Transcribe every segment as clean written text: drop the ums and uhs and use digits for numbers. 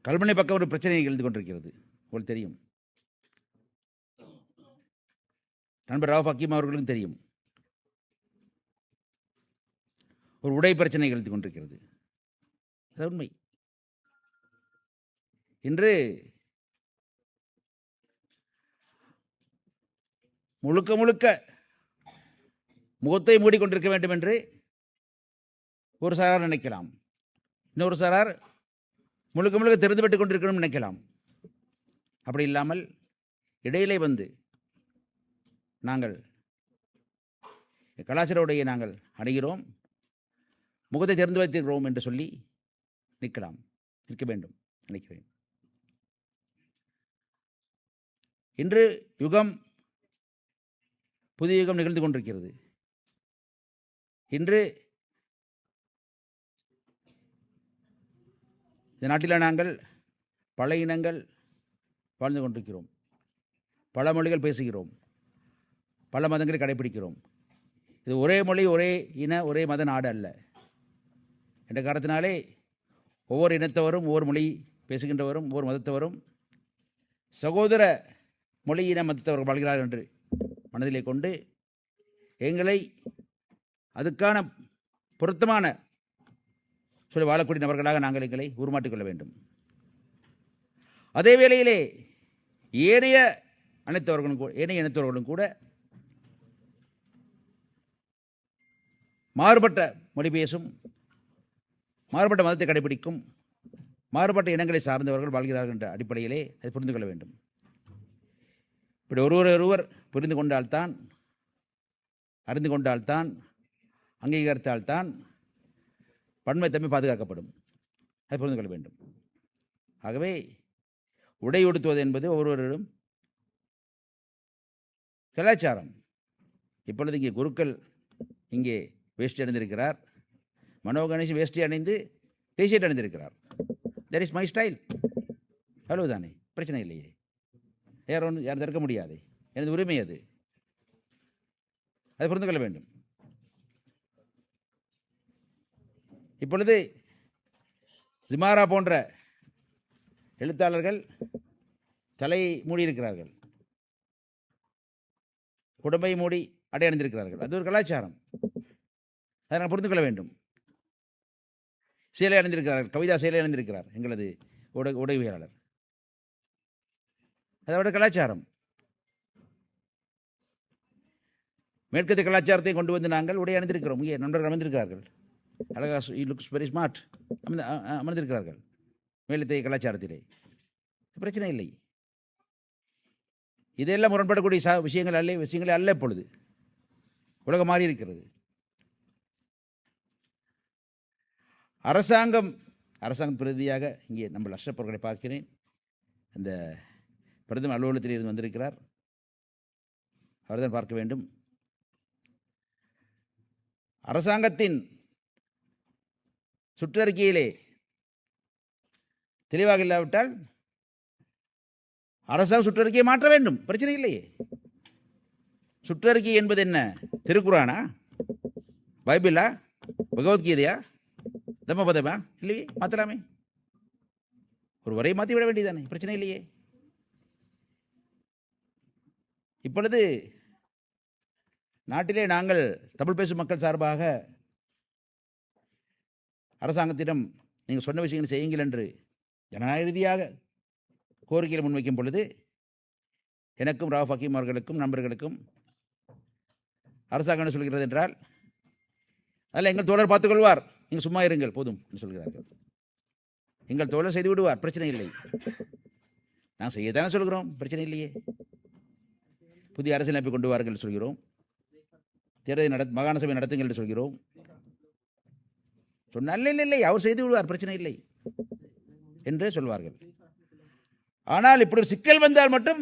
கல்முனை பக்கம் ஒரு பிரச்சனை எழுந்து கொண்டிருக்கிறது, உங்களுக்கு தெரியும். நண்பர் ரவுஃப் ஹக்கீம் அவர்களுக்கும் தெரியும். ஒரு உடை பிரச்சனை எழுந்து கொண்டிருக்கிறது. அது உண்மை. இன்று முழுக்க முழுக்க முகத்தை மூடிக்கொண்டிருக்க வேண்டும் என்று ஒரு சாரார் நினைக்கலாம். இன்னொரு சாரார் முழுக்க முழுக்க திறந்து விட்டுக் கொண்டிருக்கணும் நினைக்கலாம். அப்படி இல்லாமல் இடையிலே வந்து நாங்கள் கலாச்சார உடையை நாங்கள் அணுகிறோம், முகத்தை திறந்து வைத்திருக்கிறோம் என்று சொல்லி நிற்க வேண்டும் நினைக்கிறேன். இன்று யுகம், புதிய யுகம் நிகழ்ந்து கொண்டிருக்கிறது. இன்று இந்த நாட்டில் நாங்கள் பல இனங்கள் வாழ்ந்து கொண்டிருக்கிறோம், பல மொழிகள் பேசுகிறோம், பல மதங்களை கடைபிடிக்கிறோம். இது ஒரே மொழி, ஒரே இன, ஒரே மத நாடு அல்ல என்ற காரணத்தினாலே ஒவ்வொரு இனத்தவரும், ஒவ்வொரு மொழி பேசுகின்றவரும், ஒவ்வொரு மதத்தவரும் சகோதர மொழி இன மதத்தவர்கள் வாழ்கிறார்கள் என்று மனதிலே கொண்டு எங்களை அதுக்கான பொருத்தமான சொல்லி வாழக்கூடிய நபர்களாக நாங்கள் எங்களை உருமாற்றிக் கொள்ள வேண்டும். அதே வேளையிலே ஏனைய இனத்தவர்களும் கூட மாறுபட்ட மொழி பேசும், மாறுபட்ட மதத்தை கடைபிடிக்கும், மாறுபட்ட இனங்களை சார்ந்தவர்கள் வாழ்கிறார்கள் என்ற அடிப்படையிலே அதை புரிந்து கொள்ள வேண்டும். இப்படி ஒருவர் புரிந்து கொண்டால்தான், அறிந்து கொண்டால்தான், அங்கீகரித்தால்தான் பன்மைத்தன்மை பாதுகாக்கப்படும். அதை புரிந்து கொள்ள வேண்டும். ஆகவே உடை உடுத்துவது என்பது ஒவ்வொருவரிடம் கலாச்சாரம். இப்பொழுது இங்கே குருக்கள் இங்கே வேஷ்டி அணிந்திருக்கிறார், மனோ கணேஷ் வேஷ்டி அணிந்து டிஷர்ட் அணிந்திருக்கிறார். That is my style. அவ்வளவுதானே, பிரச்சனை இல்லையே. யாரும் தடுக்க முடியாது, எனது உரிமை அது. அதை புரிந்து கொள்ள வேண்டும். இப்பொழுது ஜிமாரா போன்ற எழுத்தாளர்கள் தலையை மூடியிருக்கிறார்கள், உடம்பை மூடி அடை அணிந்திருக்கிறார்கள். அது ஒரு கலாச்சாரம், அதை நான் புரிந்து கொள்ள வேண்டும். சேலை அணிந்திருக்கிறார்கள், கவிதா சேலை அணிந்திருக்கிறார் எங்களது உடைவியலாளர். அதோட கலாச்சாரம். மேற்கத்திய கலாச்சாரத்தை கொண்டு வந்து நாங்கள் உடை அணிந்திருக்கிறோம். இங்கே நண்பர்கள் அமர்ந்திருக்கிறார்கள், அழகா லுக்ஸ் வெரி ஸ்மார்ட் அமர்ந்திருக்கிறார்கள் மேலத்திய கலாச்சாரத்திலே. பிரச்சனை இல்லை. இதெல்லாம் முரண்படக்கூடிய விஷயங்களே அல்ல. இப்பொழுது உலகம் மாறி இருக்கிறது. அரசாங்கம் பிரதியாக இங்கே நம்ம அஷ்ரப் அவர்களை பார்க்கிறேன். அந்த பிரதமர் அலுவலகத்தில் இருந்து வந்திருக்கிறார், அவர்தான் பார்க்க வேண்டும். அரசாங்கத்தின் சுற்றறிக்கையிலே தெளிவாக இல்லாவிட்டால் அரசாங்கம் சுற்றறிக்கையை மாற்ற வேண்டும், பிரச்சனை இல்லையே. சுற்றறிக்கை என்பது என்ன? திருக்குறானா, பைபிளா, பகவத்கீதையா, தம்மபதமா? இல்லையே, மாற்றலாமே. ஒரு வரையை மாற்றி விட வேண்டியதானே, பிரச்சனை இல்லையே. இப்பொழுது நாட்டிலே நாங்கள் தமிழ் பேசும் மக்கள் சார்பாக அரசாங்கத்திடம் நீங்கள் சொன்ன விஷயங்களை செய்யுங்கள் என்று ஜனநாயக ரீதியாக கோரிக்கையில் முன்வைக்கும் பொழுது எனக்கும் ரவுஃப் ஹக்கீம் அவர்களுக்கும் நண்பர்களுக்கும் அரசாங்கம் என்ன சொல்கிறது என்றால், அதில் எங்கள் தோழர் பார்த்துக்கொள்வார், நீங்கள் சும்மா இருங்கள் போதும் என்று சொல்கிறார்கள். எங்கள் தோழர் செய்து விடுவார், பிரச்சனை இல்லை. நான் செய்யத்தானே சொல்கிறோம், பிரச்சனை இல்லையே. புதிய அரசியலமைப்பை கொண்டு வாருங்கள் சொல்கிறோம், தேர்தலை மாகாண சபை நடத்துங்கள் என்று சொல்கிறோம். சொன்னால் இல்லை, அவர் செய்து விடுவார், பிரச்சனை இல்லை என்று சொல்வார்கள். ஆனால் இப்படி சிக்கல் வந்தால் மட்டும்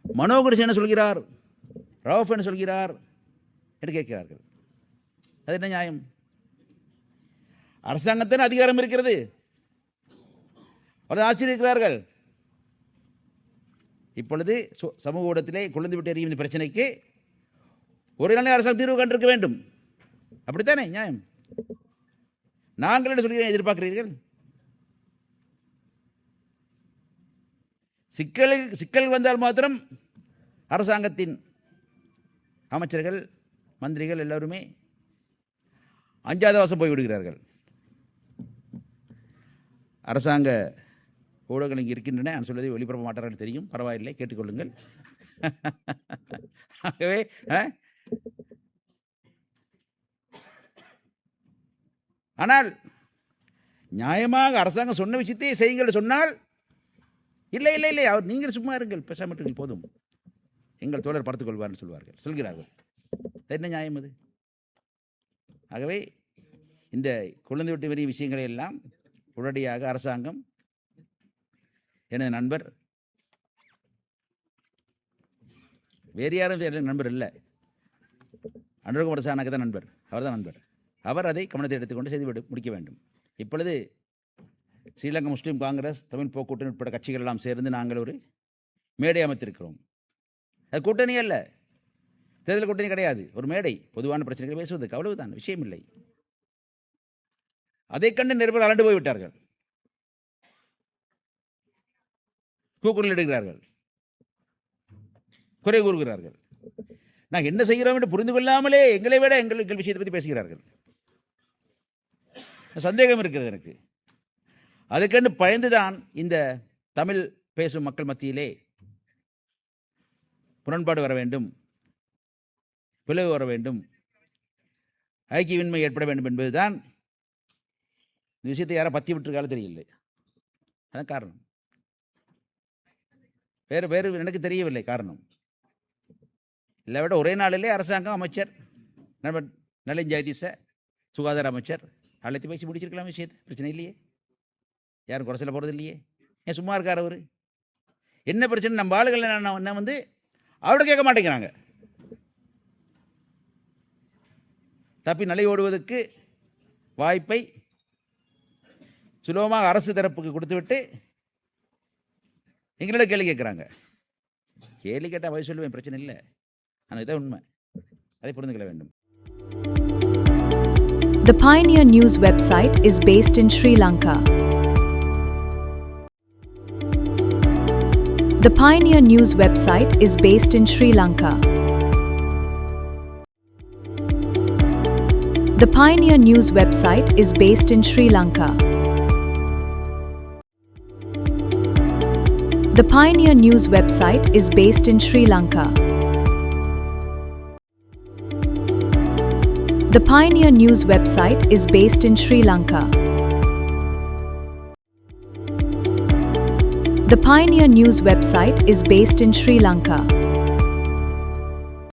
மனோகரிஷ் என்ன சொல்கிறார், ரவுஃப் என்ன சொல்கிறார் என்று கேட்கிறார்கள். அது என்ன நியாயம்? அரசாங்கத்தின் அதிகாரம் இருக்கிறது, அதை ஆச்சரிக்கிறார்கள். இப்பொழுது சமூக ஊடகத்திலே குழந்தை விட்டு எறியும் இந்த பிரச்சனைக்கு ஒரு நாளே அரசாங்கம் தீர்வு கண்டிருக்க வேண்டும். அப்படித்தானே நியாயம்? நாங்கள் என்ன சொல்கிறேன் எதிர்பார்க்கிறீர்கள்? சிக்கல் வந்தால் மாத்திரம் அரசாங்கத்தின் அமைச்சர்கள் மந்திரிகள் எல்லோருமே அஞ்சாத வாசம் போய்விடுகிறார்கள். அரசாங்க ஊடகங்கள் இங்கே இருக்கின்றன. நான் சொல்வதை ஒளிபரப்ப மாட்டார்கள் தெரியும், பரவாயில்லை, கேட்டுக்கொள்ளுங்கள். ஆகவே ஆனால் நியாயமாக அரசாங்கம் சொன்ன விஷயத்தை செய்யுங்கள் சொன்னால் இல்லை இல்லை இல்லை அவர் நீங்கள் சும்மா இருங்கள், பேசாமட்டுங்கள், போதும், எங்கள் தோழர் பார்த்துக் கொள்வார்னு சொல்கிறார்கள். என்ன நியாயம் அது? ஆகவே இந்த குழந்தை விட்டு வரிய விஷயங்களை எல்லாம் உடனடியாக அரசாங்கம், எனது நண்பர், வேறு யாரும் நண்பர் இல்லை, அனுரகுமார் பிரசானாக்கு தான் நண்பர், அவர் தான் நண்பர், அவர் அதை கவனத்தை எடுத்துக்கொண்டு செய்து முடிக்க வேண்டும். இப்பொழுது ஸ்ரீலங்கா முஸ்லீம் காங்கிரஸ், தமிழ் போக்கூட்டணி உட்பட கட்சிகள் எல்லாம் சேர்ந்து நாங்கள் ஒரு மேடை அமைத்திருக்கிறோம். அது கூட்டணி அல்ல, தேர்தல் கூட்டணி கிடையாது, ஒரு மேடை, பொதுவான பிரச்சனைகளை பேசுவதற்கு, அவ்வளவுதான், விஷயம் இல்லை. அதை கண்டு நிறைய பேர் அலண்டு போய்விட்டார்கள், கூக்குரல் இடுகிறார்கள், குறை கூறுகிறார்கள். நாங்கள் என்ன செய்கிறோம் என்று புரிந்து கொள்ளாமலே எங்களை விட எங்கள் விஷயத்தை பற்றி பேசுகிறார்கள். சந்தேகம் இருக்கிறது எனக்கு. அதுக்கென்று பயந்துதான் இந்த தமிழ் பேசும் மக்கள் மத்தியிலே முரண்பாடு வர வேண்டும், பிளவு வர வேண்டும், ஐக்கியமின்மை ஏற்பட வேண்டும் என்பதுதான். இந்த விஷயத்தை யாரும் பற்றி விட்டுருக்காலும் தெரியவில்லை. அதான் காரணம். வேறு எனக்கு தெரியவில்லை காரணம். இல்லை விட ஒரே நாளிலே அரசாங்கம், அமைச்சர் நலின் ஜெயதீச, சுகாதார அமைச்சர் அழைத்து பேசி முடிச்சிருக்கலாம் விஷயத்தை, பிரச்சனை இல்லையே, யாரும் குறை சொல்ல போகிறது இல்லையே. ஏன் சும்மா இருக்கார் அவர்? என்ன பிரச்சனை? நம்ம ஆளுகள் என்ன வந்து அவரோட கேட்க மாட்டேங்கிறாங்க. தப்பி நிலை ஓடுவதற்கு வாய்ப்பை சுலபமாக அரசு தரப்புக்கு கொடுத்துவிட்டு எங்களோட கேள்வி கேட்குறாங்க. கேள்வி கேட்டால் வயசு சொல்லுவேன், பிரச்சனை இல்லை. ஆனால் இதான் உண்மை, அதை புரிந்து கொள்ள வேண்டும். The Pioneer News website is based in Sri Lanka. The Pioneer News website is based in Sri Lanka. The Pioneer News website is based in Sri Lanka. The Pioneer News website is based in Sri Lanka. The Pioneer News website is based in Sri Lanka. The Pioneer News website is based in Sri Lanka.